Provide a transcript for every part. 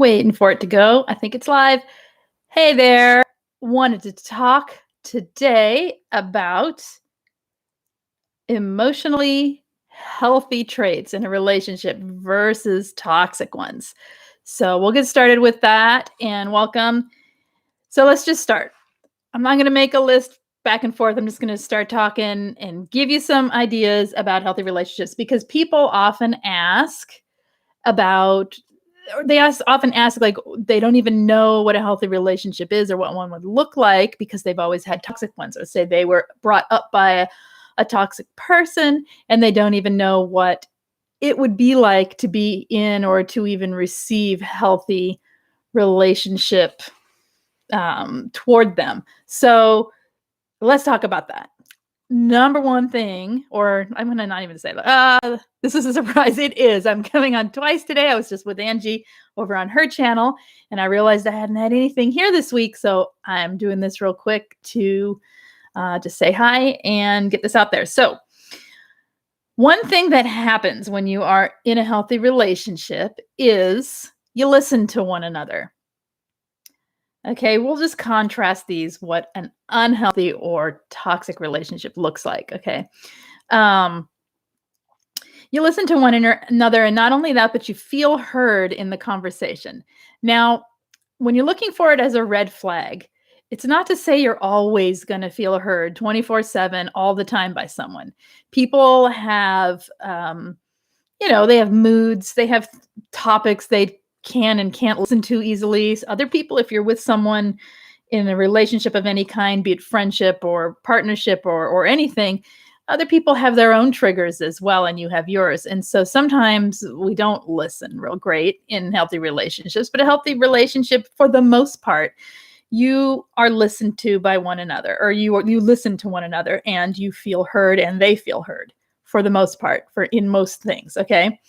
Waiting for it to go. I think it's live. Hey there. Wanted to talk today about emotionally healthy traits in a relationship versus toxic ones. So we'll get started with that and welcome. So let's just start. I'm not going to make a list back and forth. I'm just going to start talking and give you some ideas about healthy relationships because people often ask about or often ask like they don't even know what a healthy relationship is or what one would look like because they've always had toxic ones, or say they were brought up by a toxic person and they don't even know what it would be like to be in or to even receive healthy relationship toward them. So let's talk about that. Number one thing, or I'm going to not even say that. This is a surprise. It is. I'm coming on twice today. I was just with Angie over on her channel, and I realized I hadn't had anything here this week. So I'm doing this real quick to just say hi and get this out there. So one thing that happens when you are in a healthy relationship is you listen to one another. Okay, we'll just contrast these, what an unhealthy or toxic relationship looks like. Okay. You listen to one another, and not only that, but you feel heard in the conversation. Now, when you're looking for it as a red flag, it's not to say you're always going to feel heard 24/7 all the time by someone. People have, they have moods, they have topics they can and can't listen to easily. Other people, if you're with someone in a relationship of any kind, be it friendship or partnership or anything, other people have their own triggers as well, and you have yours. And so sometimes we don't listen real great in healthy relationships, but a healthy relationship, for the most part, you are listened to by one another, or you listen to one another and you feel heard and they feel heard for the most part, in most things. Okay.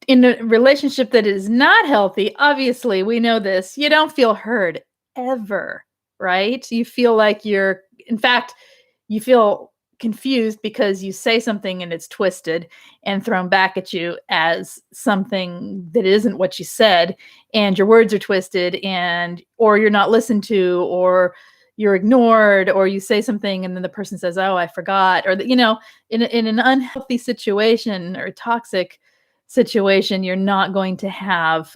In a relationship that is not healthy, obviously, we know this, you don't feel heard ever, right? You feel like in fact, you feel confused because you say something and it's twisted and thrown back at you as something that isn't what you said, and your words are twisted, or you're not listened to, or you're ignored, or you say something and then the person says, "Oh, I forgot," or in an unhealthy situation or toxic situation, you're not going to have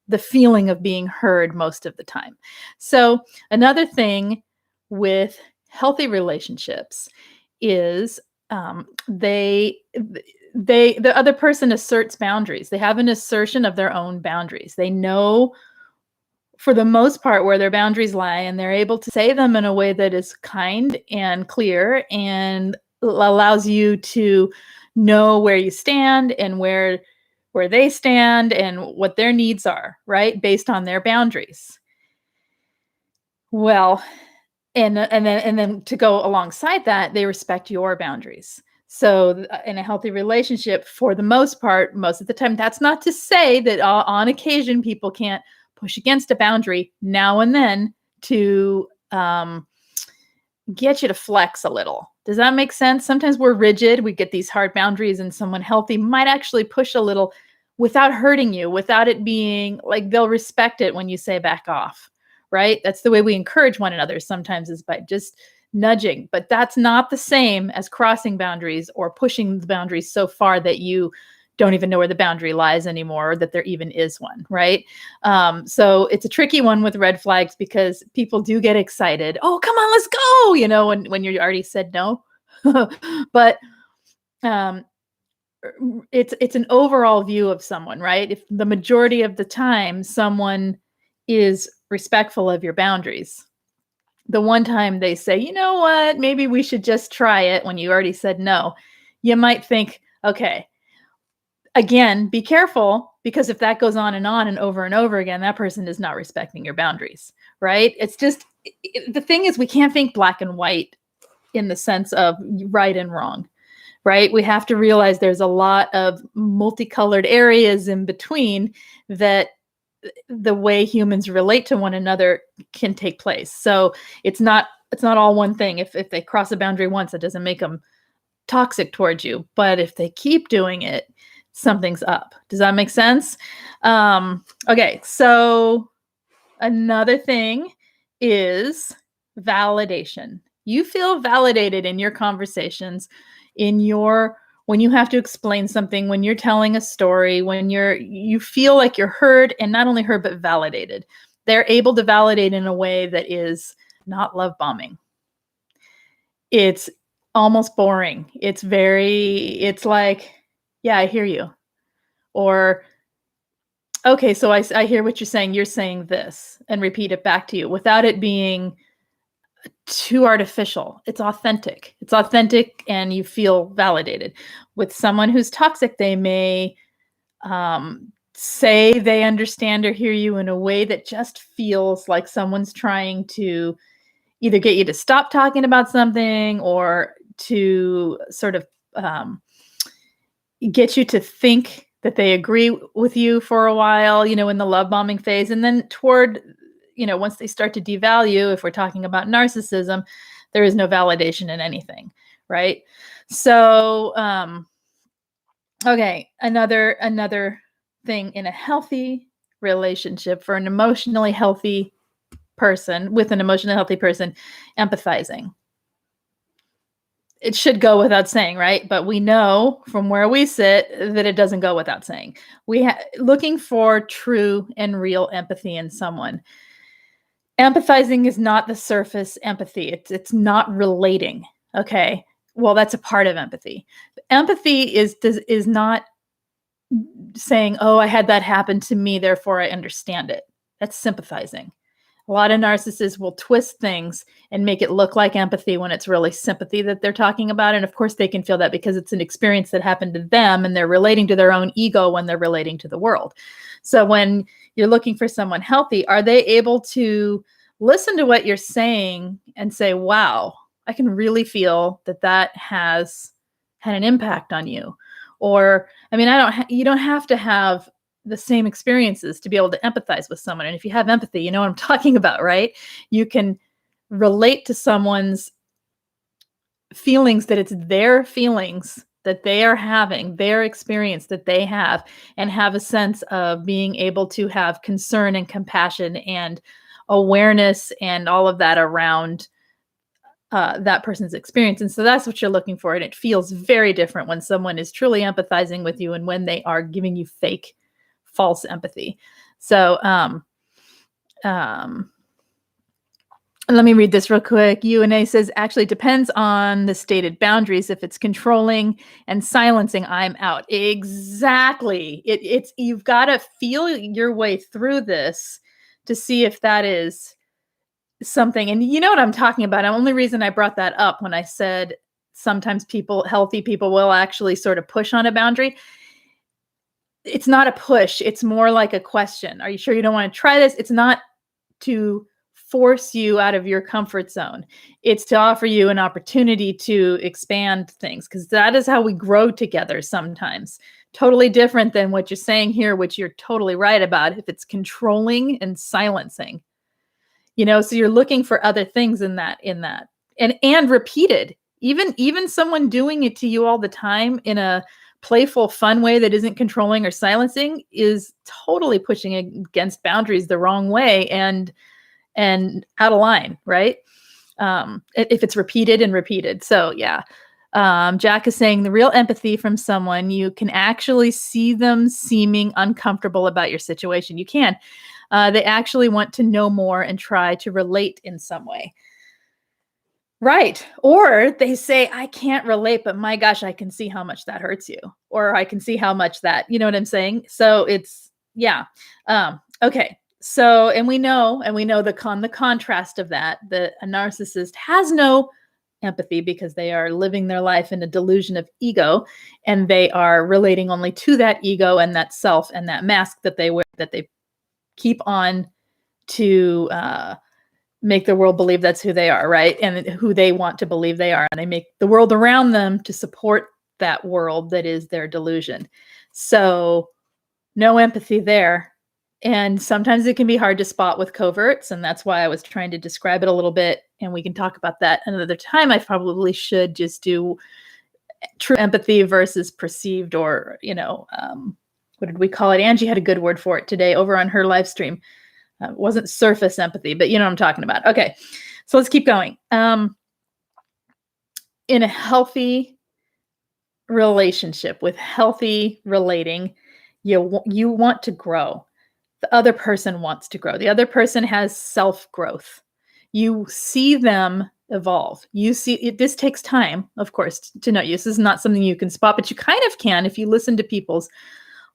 the feeling of being heard most of the time. So another thing with healthy relationships is the other person asserts boundaries. They have an assertion of their own boundaries. They know for the most part where their boundaries lie, and they're able to say them in a way that is kind and clear and allows you to know where you stand and where they stand and what their needs are, right? Based on their boundaries. Well, and then to go alongside that, they respect your boundaries. So in a healthy relationship, for the most part, most of the time, that's not to say that on occasion people can't push against a boundary now and then to get you to flex a little. Does that make sense? Sometimes we're rigid, we get these hard boundaries, and someone healthy might actually push a little without hurting you, without it being like, they'll respect it when you say back off, right? That's the way we encourage one another sometimes, is by just nudging. But that's not the same as crossing boundaries or pushing the boundaries so far that you don't even know where the boundary lies anymore, or that there even is one, right? So it's a tricky one with red flags because people do get excited. Oh, come on, let's go, when you already said no. But it's an overall view of someone, right? If the majority of the time someone is respectful of your boundaries, the one time they say, you know what, maybe we should just try it, when you already said no, you might think, okay, again, be careful, because if that goes on and over again, that person is not respecting your boundaries, right? It's just, the thing is, we can't think black and white in the sense of right and wrong, right? We have to realize there's a lot of multicolored areas in between that the way humans relate to one another can take place. So it's not all one thing. If they cross a boundary once, it doesn't make them toxic towards you. But if they keep doing it, something's up. Does that make sense? Okay, so another thing is validation. You feel validated in your conversations, in your when you have to explain something, when you're telling a story, when you feel like you're heard, and not only heard but validated. They're able to validate in a way that is not love bombing. It's almost boring. It's like, yeah, I hear you. Or, okay, so I hear what you're saying. You're saying this, and repeat it back to you without it being too artificial. It's authentic. It's authentic, and you feel validated. With someone who's toxic, they may say they understand or hear you in a way that just feels like someone's trying to either get you to stop talking about something or to sort of get you to think that they agree with you for a while, in the love bombing phase. And then toward, once they start to devalue, if we're talking about narcissism, there is no validation in anything, right? So, okay, another thing in a healthy relationship for an emotionally healthy person, with an emotionally healthy person, empathizing. It should go without saying, right? But we know from where we sit that it doesn't go without saying. Looking for true and real empathy in someone. Empathizing is not the surface empathy. It's not relating. Okay. Well, that's a part of empathy. Empathy is not saying, "Oh, I had that happen to me, therefore I understand it." That's sympathizing. A lot of narcissists will twist things and make it look like empathy when it's really sympathy that they're talking about. And of course, they can feel that because it's an experience that happened to them, and they're relating to their own ego when they're relating to the world. So when you're looking for someone healthy, are they able to listen to what you're saying and say, "Wow, I can really feel that has had an impact on you"? Or, I mean, you don't have to have the same experiences to be able to empathize with someone. And if you have empathy, you know what I'm talking about, right? You can relate to someone's feelings, that it's their feelings that they are having, their experience that they have, and have a sense of being able to have concern and compassion and awareness and all of that around that person's experience. And so that's what you're looking for. And it feels very different when someone is truly empathizing with you and when they are giving you fake, false empathy. So let me read this real quick. UNA says, actually depends on the stated boundaries. If it's controlling and silencing, I'm out. Exactly. It's you've got to feel your way through this to see if that is something. And you know what I'm talking about. The only reason I brought that up when I said sometimes healthy people will actually sort of push on a boundary. It's not a push. It's more like a question. Are you sure you don't want to try this? It's not to force you out of your comfort zone. It's to offer you an opportunity to expand things, because that is how we grow together sometimes. Totally different than what you're saying here, which you're totally right about. If it's controlling and silencing, so you're looking for other things in that, and repeated, even someone doing it to you all the time in a playful, fun way that isn't controlling or silencing is totally pushing against boundaries the wrong way and out of line, right? If it's repeated and repeated. So yeah. Jack is saying the real empathy from someone, you can actually see them seeming uncomfortable about your situation. You can. They actually want to know more and try to relate in some way. Right. Or they say, I can't relate, but my gosh, I can see how much that hurts you. Or I can see how much that, you know what I'm saying? So it's, yeah. Okay. So, and we know the contrast of that, a narcissist has no empathy because they are living their life in a delusion of ego, and they are relating only to that ego and that self and that mask that they wear, that they keep on to make the world believe that's who they are, right? And who they want to believe they are. And they make the world around them to support that world that is their delusion. So no empathy there. And sometimes it can be hard to spot with coverts. And that's why I was trying to describe it a little bit. And we can talk about that another time. I probably should just do true empathy versus perceived, or, what did we call it? Angie had a good word for it today over on her live stream. It wasn't surface empathy, but you know what I'm talking about. Okay, so let's keep going. In a healthy relationship with healthy relating, you want to grow. The other person wants to grow. The other person has self-growth. You see them evolve. You see it. This takes time, of course, to know. This is not something you can spot, but you kind of can if you listen to people's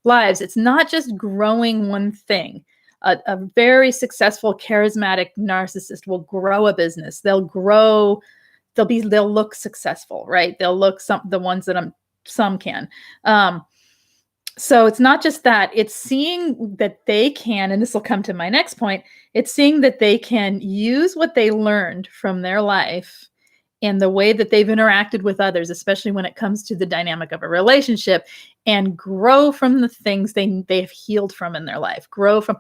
lives. It's not just growing one thing. A very successful, charismatic narcissist will grow a business. They'll grow. They'll look successful, right? They'll look the ones that some can. So it's not just that, it's seeing that they can, and this will come to my next point, it's seeing that they can use what they learned from their life and the way that they've interacted with others, especially when it comes to the dynamic of a relationship, and grow from the things they've healed from in their life. Grow from,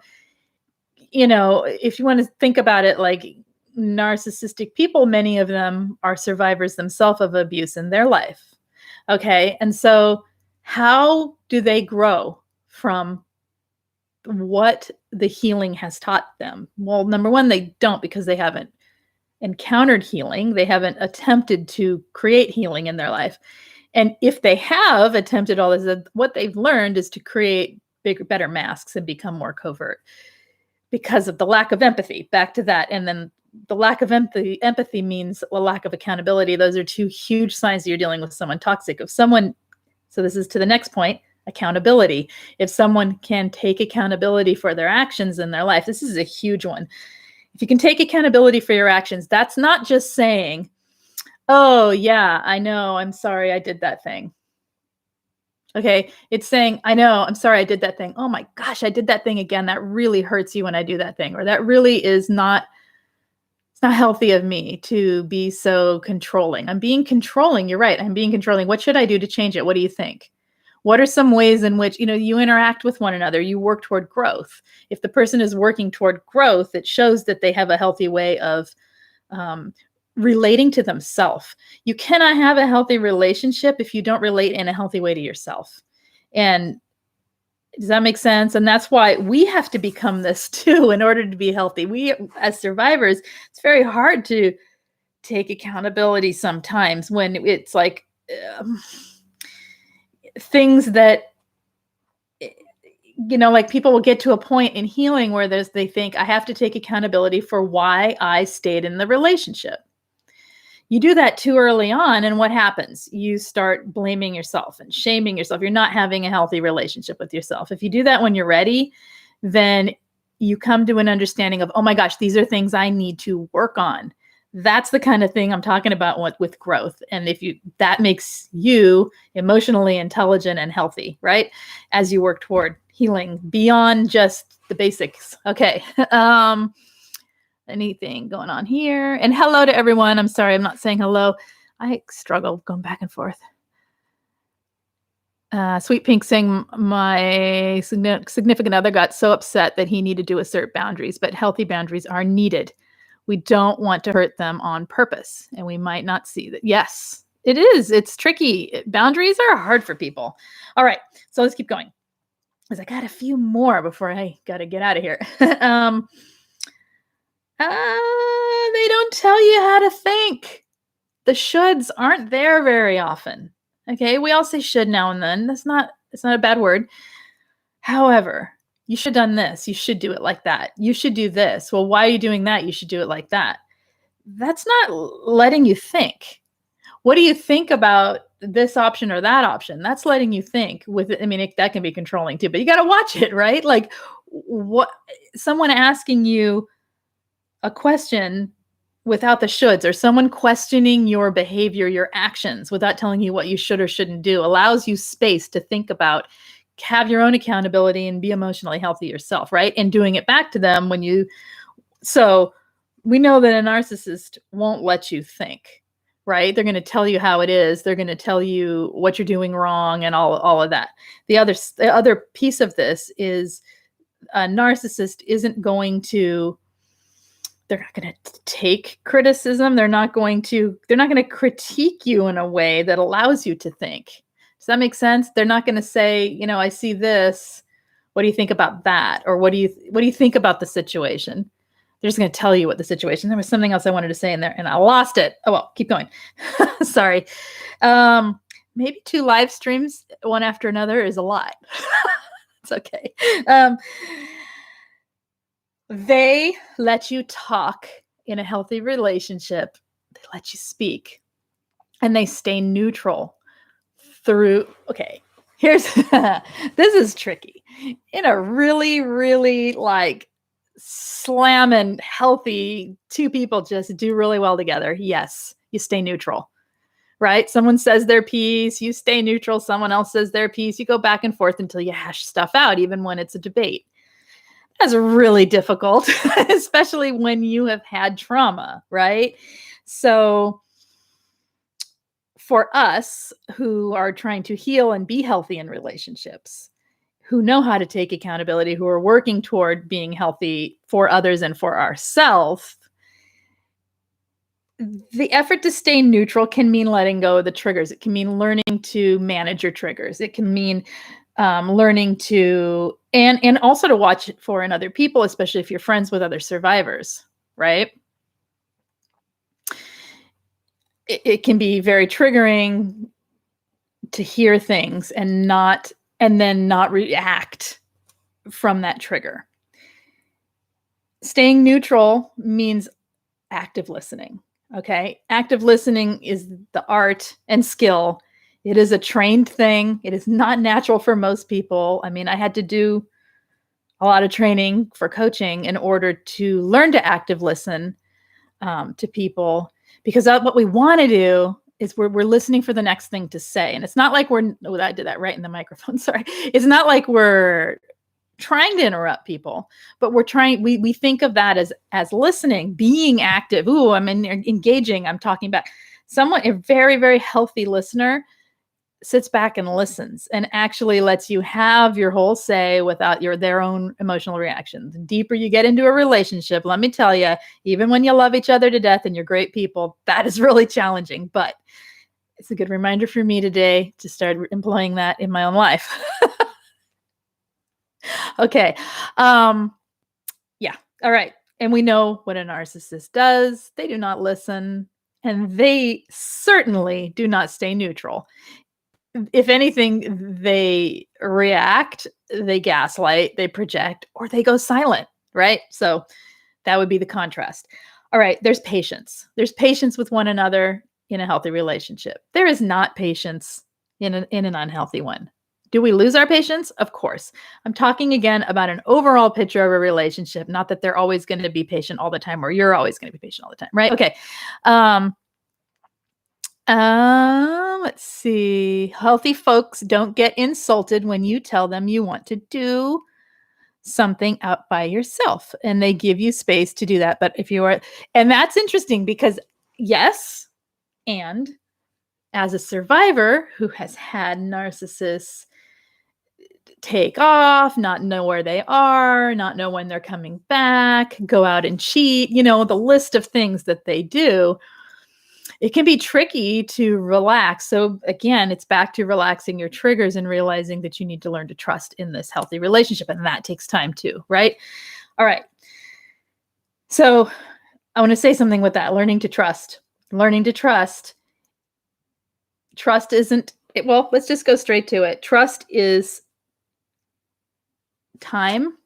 if you want to think about it, like narcissistic people, many of them are survivors themselves of abuse in their life. Okay. And so how do they grow from what the healing has taught them? Well, number one, they don't, because they haven't encountered healing. They haven't attempted to create healing in their life. And if they have attempted all this, what they've learned is to create bigger, better masks and become more covert because of the lack of empathy. Back to that. And then the lack of empathy means a lack of accountability. Those are two huge signs that you're dealing with someone toxic. So this is to the next point, accountability. If someone can take accountability for their actions in their life, this is a huge one. If you can take accountability for your actions, that's not just saying, oh yeah, I know, I'm sorry I did that thing. Okay, it's saying, I know, I'm sorry I did that thing. Oh my gosh, I did that thing again. That really hurts you when I do that thing. Or that really is not, it's not healthy of me to be so controlling. I'm being controlling. You're right. I'm being controlling. What should I do to change it? What do you think? What are some ways in which, you interact with one another? You work toward growth. If the person is working toward growth, it shows that they have a healthy way of relating to themselves. You cannot have a healthy relationship if you don't relate in a healthy way to yourself. And does that make sense? And that's why we have to become this too in order to be healthy. We, as survivors, it's very hard to take accountability sometimes when it's like things that, like people will get to a point in healing where they think, I have to take accountability for why I stayed in the relationship. You do that too early on, and what happens? You start blaming yourself and shaming yourself. You're not having a healthy relationship with yourself. If you do that when you're ready, then you come to an understanding of, oh my gosh, these are things I need to work on. That's the kind of thing I'm talking about with growth. And that makes you emotionally intelligent and healthy, right? As you work toward healing beyond just the basics. Okay. Anything going on here? And hello to everyone. I'm sorry, I'm not saying hello. I struggle going back and forth. Sweet Pink saying, my significant other got so upset that he needed to assert boundaries, but healthy boundaries are needed. We don't want to hurt them on purpose, and we might not see that. Yes, it is. It's tricky. Boundaries are hard for people. All right, so let's keep going, because I got a few more before I got to get out of here. They don't tell you how to think. The shoulds aren't there very often. Okay, we all say should now and then. It's not a bad word. However, you should have done this. You should do it like that. You should do this. Well, why are you doing that? You should do it like that. That's not letting you think. What do you think about this option or that option? That's letting you think. That can be controlling too, but you got to watch it, right? Like someone asking you a question without the shoulds, or someone questioning your behavior, your actions, without telling you what you should or shouldn't do, allows you space to think about, have your own accountability, and be emotionally healthy yourself, right? And doing it back to them so we know that a narcissist won't let you think, right? They're going to tell you how it is. They're going to tell you what you're doing wrong and all of that. The other piece of this is a narcissist isn't going to they're not going to take criticism. They're not going to critique you in a way that allows you to think. Does that make sense? They're not going to say, I see this. What do you think about that? Or what do you think about the situation? They're just going to tell you what the situation. There was something else I wanted to say in there and I lost it. Oh, well, keep going. Sorry. Maybe 2 live streams, one after another, is a lot. It's okay. They let you talk in a healthy relationship. They let you speak and they stay neutral through. Okay, here's, this is tricky. In a really, really like slamming healthy 2 people just do really well together. Yes, you stay neutral, right? Someone says their piece, you stay neutral. Someone else says their piece, you go back and forth until you hash stuff out, even when it's a debate. That's really difficult, especially when you have had trauma, right? So for us who are trying to heal and be healthy in relationships, who know how to take accountability, who are working toward being healthy for others and for ourselves, the effort to stay neutral can mean letting go of the triggers. It can mean learning to manage your triggers. It can mean learning to, and also to watch it for in other people, especially if you're friends with other survivors, right? It can be very triggering to hear things and then not react from that trigger. Staying neutral means active listening. Okay. Active listening is the art and skill. It is a trained thing. It is not natural for most people. I mean, I had to do a lot of training for coaching in order to learn to active listen to people, because what we want to do is we're listening for the next thing to say. And it's not like I did that right in the microphone. Sorry. It's not like we're trying to interrupt people, but we think of that as listening, being active. Ooh, I'm engaging. I'm talking back. A very, very healthy listener sits back and listens and actually lets you have your whole say without their own emotional reactions. The deeper you get into a relationship, let me tell you, even when you love each other to death and you're great people, that is really challenging. But it's a good reminder for me today to start employing that in my own life. Okay. Yeah. All right. And we know what a narcissist does. They do not listen, and they certainly do not stay neutral. If anything, they react, they gaslight, they project, or they go silent, right? So that would be the contrast. All right, there's patience. There's patience with one another in a healthy relationship. There is not patience in an unhealthy one. Do we lose our patience? Of course. I'm talking again about an overall picture of a relationship, not that they're always going to be patient all the time or you're always going to be patient all the time, right? Okay. Let's see. Healthy folks don't get insulted when you tell them you want to do something out by yourself, and they give you space to do that. But and that's interesting because yes, and as a survivor who has had narcissists take off, not know where they are, not know when they're coming back, go out and cheat, the list of things that they do, it can be tricky to relax. So again, it's back to relaxing your triggers and realizing that you need to learn to trust in this healthy relationship. And that takes time too, right? All right. So I want to say something with that. Learning to trust. Trust isn't, well, let's just go straight to it. Trust is time.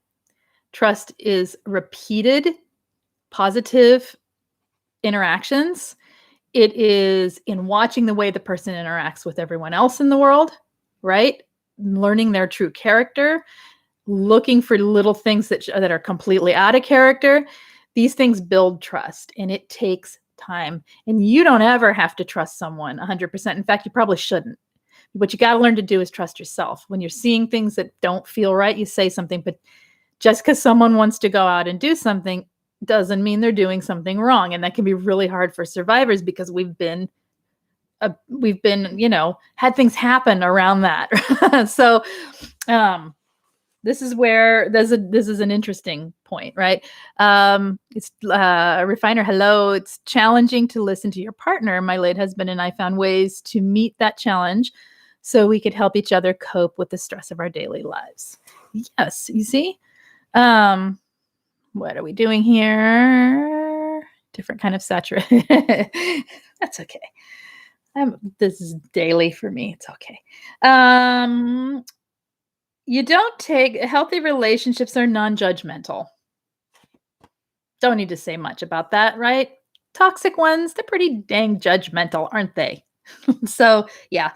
Trust is repeated positive interactions. It is in watching the way the person interacts with everyone else in the world, right? Learning their true character, looking for little things that are completely out of character. These things build trust, and it takes time. And you don't ever have to trust someone 100%. In fact, you probably shouldn't. What you got to learn to do is trust yourself. When you're seeing things that don't feel right, you say something. But just because someone wants to go out and do something doesn't mean they're doing something wrong. And that can be really hard for survivors because we've been, had things happen around that. So, This is where this is an interesting point, right? It's refiner. Hello. It's challenging to listen to your partner. My late husband and I found ways to meet that challenge so we could help each other cope with the stress of our daily lives. Yes, you see? What are we doing here? Different kind of saturated. That's okay. This is daily for me. It's okay. You don't take healthy relationships are non-judgmental. Don't need to say much about that, right? Toxic ones, they're pretty dang judgmental, aren't they? So, yeah.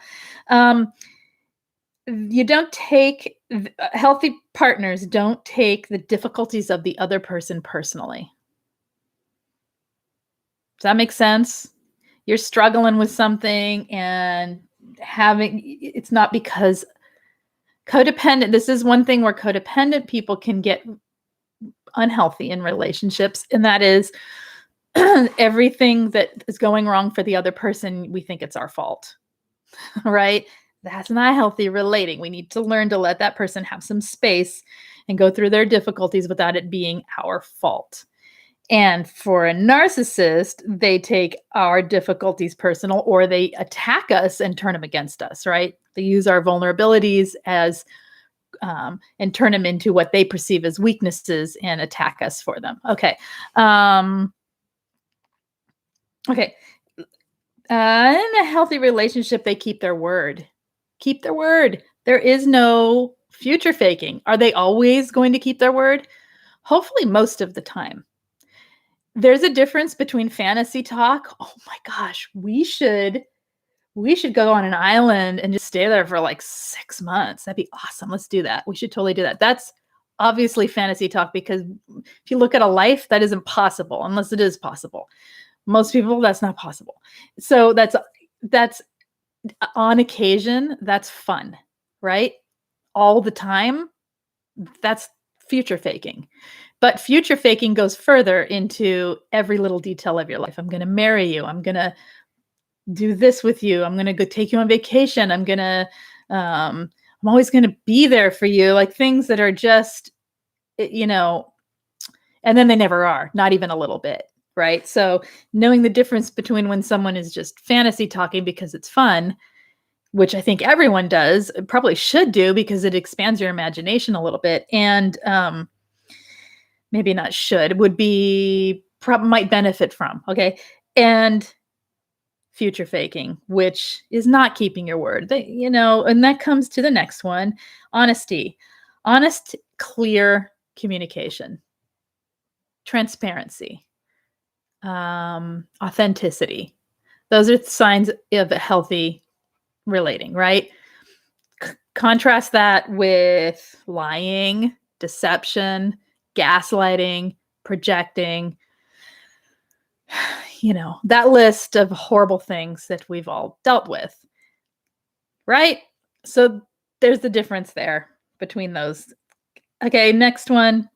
You don't take healthy partners don't take the difficulties of the other person personally. Does that make sense? You're struggling with something and it's not because codependent, this is one thing where codependent people can get unhealthy in relationships, and that is everything that is going wrong for the other person, we think it's our fault, right? That's not healthy relating. We need to learn to let that person have some space and go through their difficulties without it being our fault. And for a narcissist, they take our difficulties personal, or they attack us and turn them against us, right? They use our vulnerabilities as and turn them into what they perceive as weaknesses and attack us for them. Okay. Okay. In a healthy relationship, they keep their word. Keep their word. There is no future faking. Are they always going to keep their word? Hopefully, most of the time. There's a difference between fantasy talk. Oh my gosh, we should go on an island and just stay there for like 6 months. That'd be awesome. Let's do that. We should totally do that. That's obviously fantasy talk, because if you look at a life, that isn't possible unless it is possible. Most people, that's not possible. So that's on occasion, that's fun, right? All the time, that's future faking. But future faking goes further into every little detail of your life. I'm going to marry you. I'm going to do this with you. I'm going to go take you on vacation. I'm always going to be there for you. Like things that are just, and then they never are, not even a little bit. Right. So knowing the difference between when someone is just fantasy talking because it's fun, which I think everyone does, probably should do because it expands your imagination a little bit. And, maybe not should, would be might benefit from. Okay. And future faking, which is not keeping your word. And that comes to the next one. Honesty. Honest, clear communication. Transparency. Authenticity. Those are signs of a healthy relating, right? Contrast that with lying, deception, gaslighting, projecting, that list of horrible things that we've all dealt with, right? So there's the difference there between those. Okay, next one.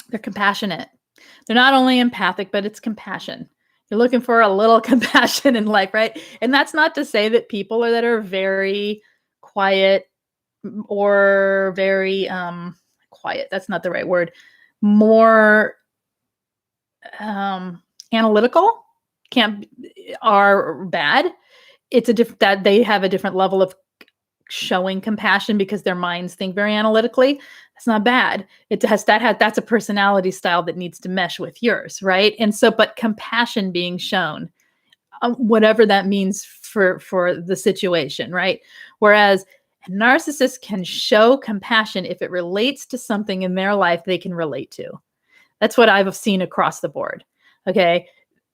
They're compassionate. They're not only empathic, but it's compassion. You're looking for a little compassion in life, right? And that's not to say that people that are very quiet or very quiet, that's not the right word, more analytical are bad. It's that they have a different level of showing compassion because their minds think very analytically. That's not bad. That's a personality style that needs to mesh with yours, right? And so, but compassion being shown, whatever that means for the situation, right? Whereas a narcissist can show compassion if it relates to something in their life they can relate to. That's what I've seen across the board. Okay.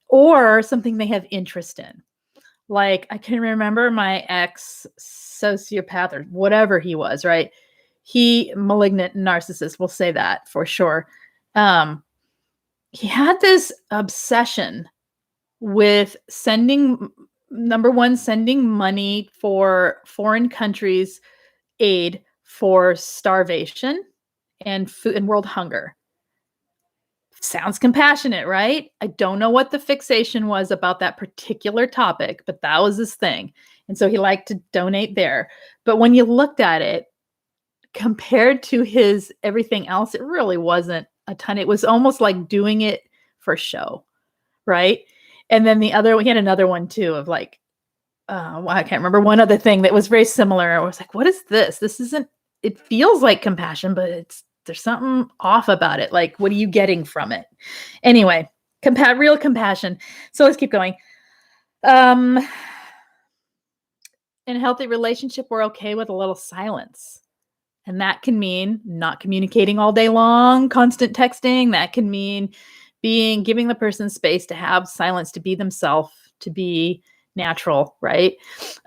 Or something they have interest in. Like I can remember my ex sociopath or whatever he was, right? He malignant narcissist, we'll say that for sure. He had this obsession with sending money for foreign countries aid for starvation and food and world hunger. Sounds compassionate, right? I don't know what the fixation was about that particular topic, but that was his thing. And so he liked to donate there. But when you looked at it, compared to his everything else, it really wasn't a ton. It was almost like doing it for show, right? And then we had another one too of like, I can't remember, one other thing that was very similar. I was like, what is this? This isn't, it feels like compassion, but there's something off about it. Like, what are you getting from it? Anyway, real compassion. So let's keep going. In a healthy relationship, we're okay with a little silence. And that can mean not communicating all day long, constant texting. That can mean giving the person space to have silence, to be themselves, to be natural, right?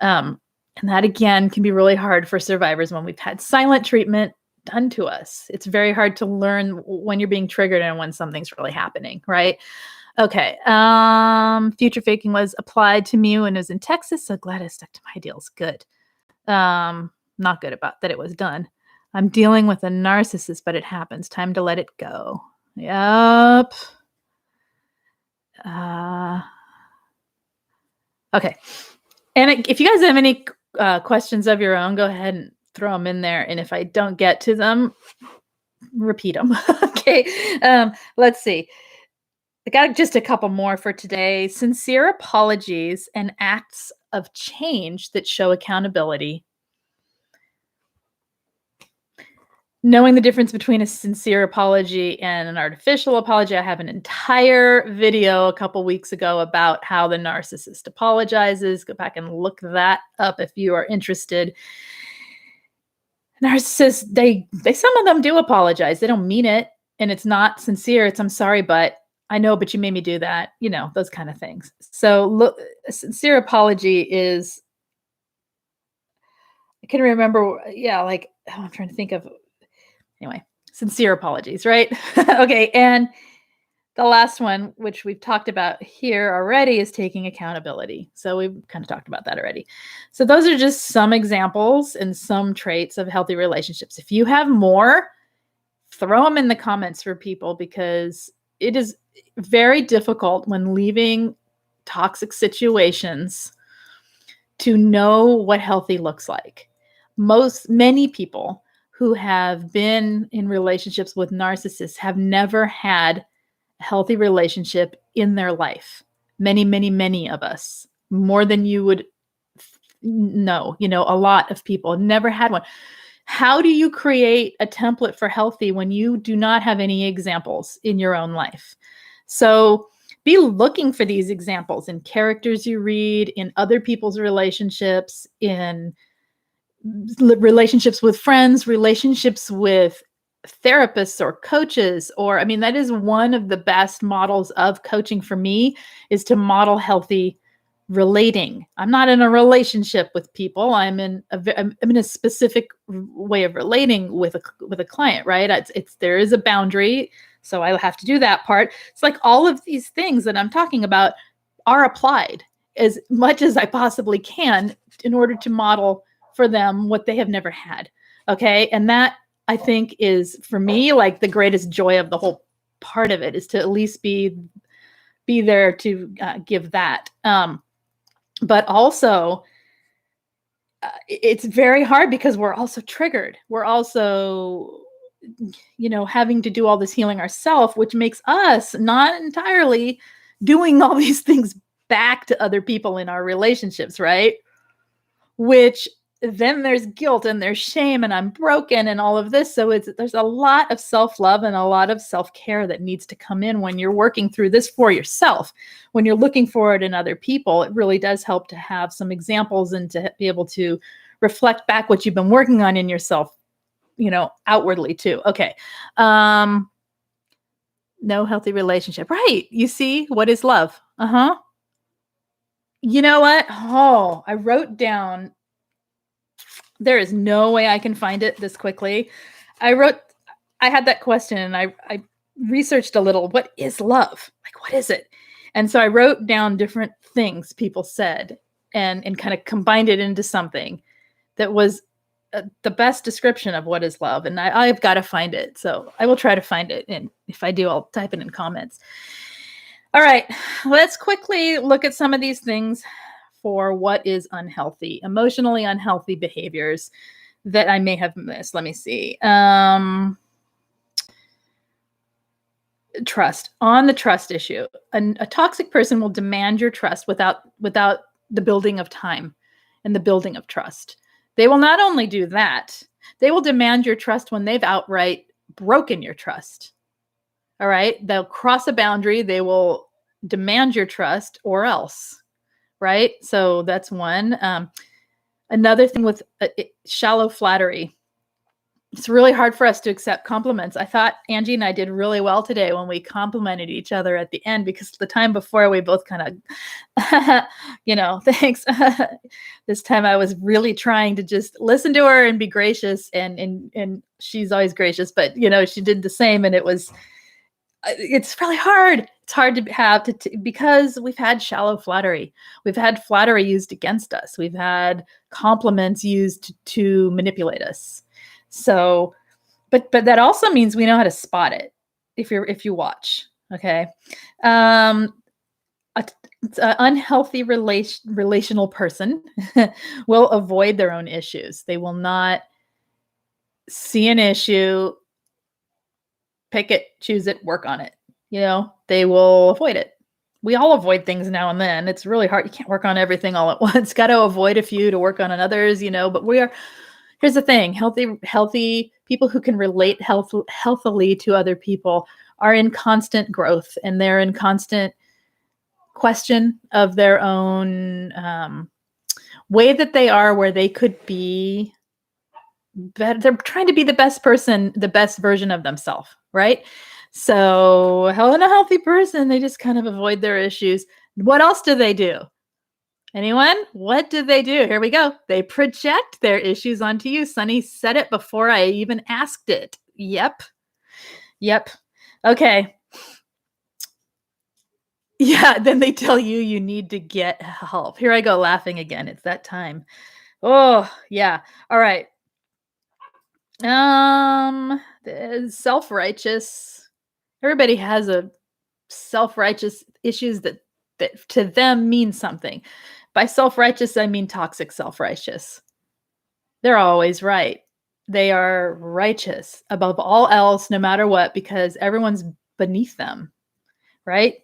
And that again can be really hard for survivors when we've had silent treatment done to us. It's very hard to learn when you're being triggered and when something's really happening, right? Okay. Future faking was applied to me when I was in Texas. So glad I stuck to my deals. Good. Not good about that it was done. I'm dealing with a narcissist, but it happens. Time to let it go. Yep. Okay. And if you guys have any questions of your own, go ahead and throw them in there. And if I don't get to them, repeat them. Okay. Let's see. I got just a couple more for today. Sincere apologies and acts of change that show accountability. Knowing the difference between a sincere apology and an artificial apology. I have an entire video a couple weeks ago about how the narcissist apologizes. Go back and look that up if you are interested. Narcissists, they some of them do apologize. They don't mean it, and it's not sincere. It's, I'm sorry, but I know, but you made me do that. You know, those kind of things. So look, a sincere apology is, I can remember, like, I'm trying to think of, anyway, sincere apologies, right? Okay, and the last one, which we've talked about here already, is taking accountability. So we've kind of talked about that already. So those are just some examples and some traits of healthy relationships. If you have more, throw them in the comments for people, because it is very difficult when leaving toxic situations to know what healthy looks like. Many people who have been in relationships with narcissists have never had a healthy relationship in their life. Many, many, many of us, more than you would know, a lot of people never had one. How do you create a template for healthy when you do not have any examples in your own life? So be looking for these examples in characters you read, in other people's relationships, in relationships with friends, relationships with therapists or coaches, or, that is one of the best models of coaching for me, is to model healthy relating. I'm not in a relationship with people. I'm in a specific way of relating with a client, right? There is a boundary, so I have to do that part. It's like all of these things that I'm talking about are applied as much as I possibly can in order to model for them what they have never had. Okay. And that, I think, is for me like the greatest joy of the whole part of it, is to at least be there to give that. But also, it's very hard because we're also triggered. We're also, having to do all this healing ourselves, which makes us not entirely doing all these things back to other people in our relationships, right? Which then there's guilt and there's shame and I'm broken and all of this. So there's a lot of self-love and a lot of self-care that needs to come in when you're working through this for yourself. When you're looking for it in other people, it really does help to have some examples and to be able to reflect back what you've been working on in yourself, outwardly too. Okay. No healthy relationship. Right. You see, what is love? You know what? Oh, I wrote down, there is no way I can find it this quickly. I had that question and I researched a little. What is love? Like, what is it? And so I wrote down different things people said and kind of combined it into something that was the best description of what is love. And I've got to find it. So I will try to find it. And if I do, I'll type it in comments. All right, let's quickly look at some of these things for what is unhealthy, emotionally unhealthy behaviors. that I may have missed. Let me see. Trust. On the trust issue, a toxic person will demand your trust without the building of time and the building of trust. They will not only do that, they will demand your trust when they've outright broken your trust. All right? They'll cross a boundary, they will demand your trust or else. Right? So that's one. Another thing with shallow flattery. It's really hard for us to accept compliments. I thought Angie and I did really well today when we complimented each other at the end, because the time before we both kind of, thanks. This time I was really trying to just listen to her and be gracious, and she's always gracious, but she did the same, and it's really hard. It's hard to have because we've had shallow flattery. We've had flattery used against us. We've had compliments used to manipulate us. So, but that also means we know how to spot it if you watch. Okay. An unhealthy relational person will avoid their own issues. They will not see an issue, pick it, choose it, work on it. They will avoid it. We all avoid things now and then. It's really hard. You can't work on everything all at once. Got to avoid a few to work on others, but here's the thing. Healthy people who can relate healthily to other people are in constant growth, and they're in constant question of their own way that they are, where they could be better. They're trying to be the best person, the best version of themselves, right? So a healthy person, they just kind of avoid their issues. What else do they do? Anyone? What do they do? Here we go. They project their issues onto you. Sunny said it before I even asked it. Yep. Okay. Yeah, then they tell you need to get help. Here I go laughing again. It's that time. Oh, yeah. All right. Self-righteous. Everybody has a self-righteous issues that to them mean something. By self-righteous, I mean toxic self-righteous. They're always right. They are righteous above all else, no matter what, because everyone's beneath them, right?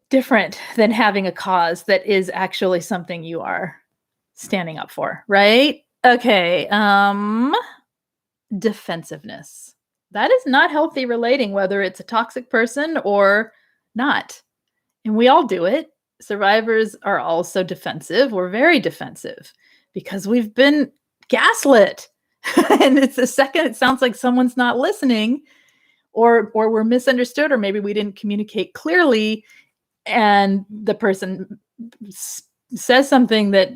Different than having a cause that is actually something you are standing up for, right? Okay. Defensiveness. That is not healthy relating, whether it's a toxic person or not. And we all do it. Survivors are also defensive. We're very defensive because we've been gaslit. And it's the second it sounds like someone's not listening, or we're misunderstood, or maybe we didn't communicate clearly, and the person says something that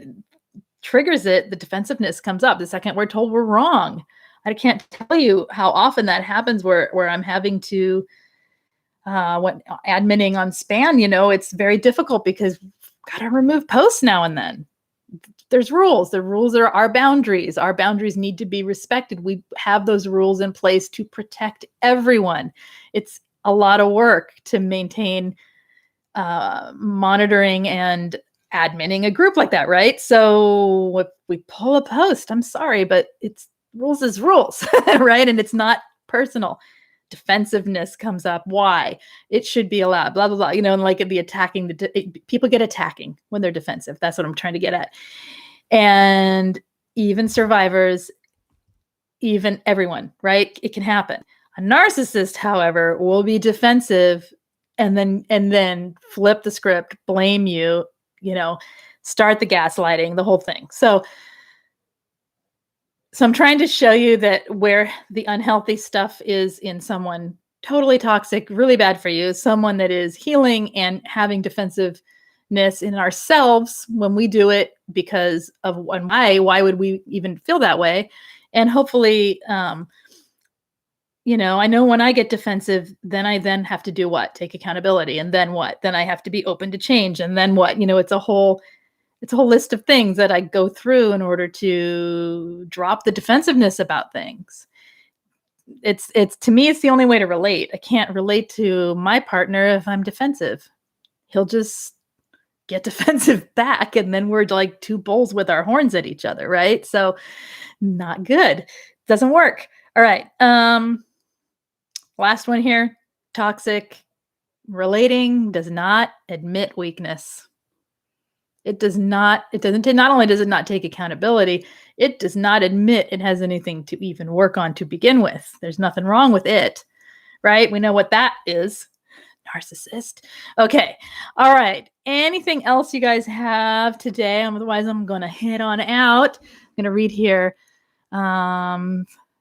triggers it, the defensiveness comes up. The second we're told we're wrong. I can't tell you how often that happens where I'm having to, when adminning on Span, it's very difficult because we've got to remove posts now and then. There's rules. The rules are our boundaries. Our boundaries need to be respected. We have those rules in place to protect everyone. It's a lot of work to maintain monitoring and adminning a group like that, right? So if we pull a post, I'm sorry, but it's rules is rules, right? And it's not personal. Defensiveness comes up. Why? It should be allowed, blah, blah, blah. And like the attacking, people get attacking when they're defensive. That's what I'm trying to get at. And even survivors, even everyone, right? It can happen. A narcissist, however, will be defensive and then flip the script, blame you, start the gaslighting, the whole thing. So I'm trying to show you that where the unhealthy stuff is in someone totally toxic, really bad for you, someone that is healing and having defensiveness in ourselves when we do it because of why would we even feel that way? And hopefully, I know when I get defensive, then I have to do what? Take accountability. And then what? Then I have to be open to change. And then what? It's a whole list of things that I go through in order to drop the defensiveness about things. It's to me, it's the only way to relate. I can't relate to my partner if I'm defensive. He'll just get defensive back, and then we're like two bulls with our horns at each other, right? So not good. Doesn't work. All right. Last one here. Toxic relating does not admit weakness. It does not, it doesn't, not only does it not take accountability, it does not admit it has anything to even work on to begin with. There's nothing wrong with it, right? We know what that is. Narcissist. Okay. All right. Anything else you guys have today? Otherwise, I'm going to head on out. I'm going to read here.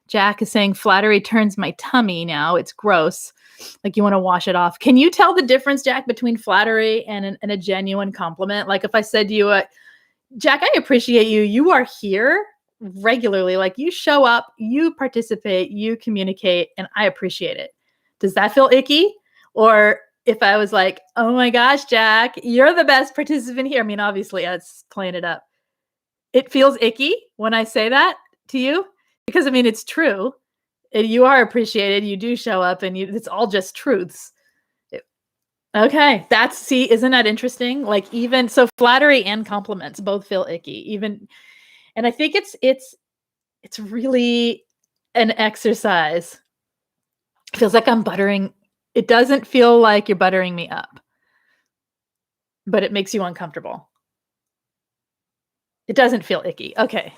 Jack is saying flattery turns my tummy now. It's gross. Like you want to wash it off. Can you tell the difference, Jack, between flattery and a genuine compliment? Like if I said to you, Jack, I appreciate you. You are here regularly. Like you show up, you participate, you communicate, and I appreciate it. Does that feel icky? Or if I was like, oh my gosh, Jack, you're the best participant here. I mean, obviously, that's playing it up. It feels icky when I say that to you because, I mean, it's true. You are appreciated. You do show up and it's all just truths. Okay. See, isn't that interesting? Like even, so flattery and compliments both feel icky even. And I think it's really an exercise. It feels like I'm buttering. It doesn't feel like you're buttering me up, but it makes you uncomfortable. It doesn't feel icky. Okay.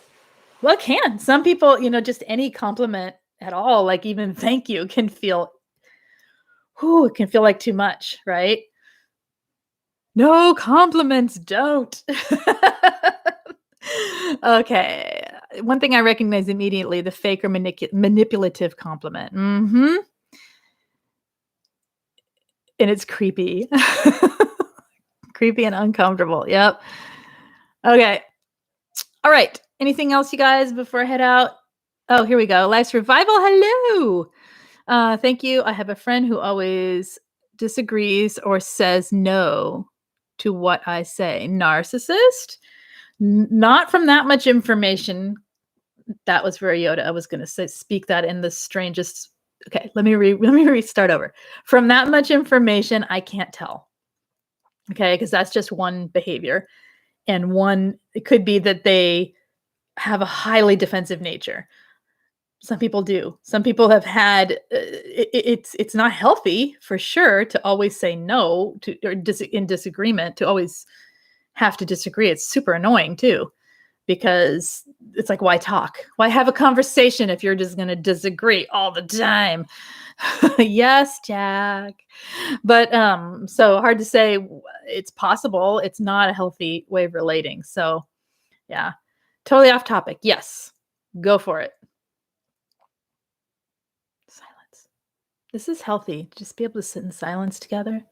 Well, it can. Some people, just any compliment at all, like even thank you can feel, it can feel like too much, right? No compliments, don't. Okay. One thing I recognize immediately, the fake or manipulative compliment. Mm-hmm. And it's creepy. Creepy and uncomfortable. Yep. Okay. All right. Anything else, you guys, before I head out? Oh, here we go. Life's Revival. Hello. Thank you. I have a friend who always disagrees or says no to what I say. Narcissist? Not from that much information. That was very Yoda. I was going to speak that in the strangest. Okay, let me restart over. From that much information, I can't tell. Okay, because that's just one behavior. And it could be that they have a highly defensive nature. Some people do. Some people have had, it's not healthy for sure to always say no or in disagreement, to always have to disagree. It's super annoying too, because it's like, why talk? Why have a conversation if you're just going to disagree all the time? Yes, Jack. But so hard to say. It's possible. It's not a healthy way of relating. So yeah, totally off topic. Yes, go for it. Silence. This is healthy. Just be able to sit in silence together.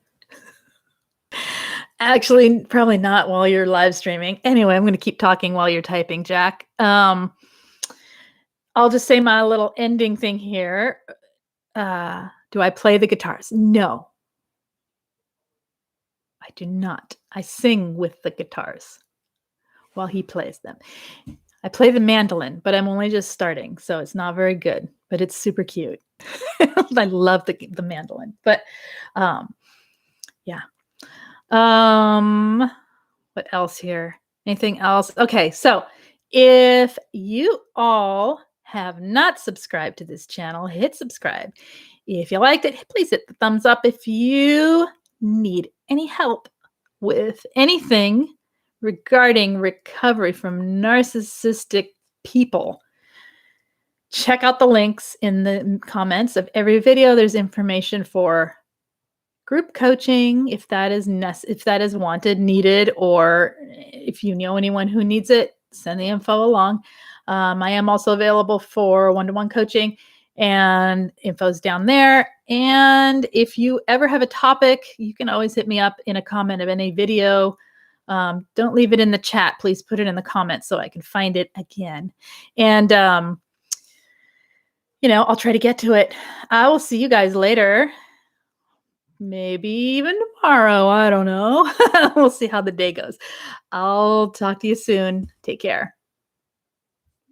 Actually, probably not while you're live streaming. Anyway, I'm going to keep talking while you're typing, Jack. I'll just say my little ending thing here. Do I play the guitars? No, I do not. I sing with the guitars while he plays them. I play the mandolin, but I'm only just starting, so it's not very good, but it's super cute. I love the mandolin, but yeah. What else here? Anything else? Okay, so if you all have not subscribed to this channel, hit subscribe. If you liked it, please hit the thumbs up. If you need any help with anything regarding recovery from narcissistic people, check out the links in the comments of every video. There's information for group coaching, if that is wanted, needed, or if you know anyone who needs it, send the info along. I am also available for one-to-one coaching, and info's down there. And if you ever have a topic, you can always hit me up in a comment of any video. Don't leave it in the chat. Please put it in the comments so I can find it again. And, I'll try to get to it. I will see you guys later. Maybe even tomorrow. I don't know. We'll see how the day goes. I'll talk to you soon. Take care.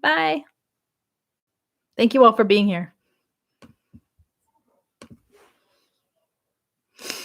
Bye. Thank you all for being here.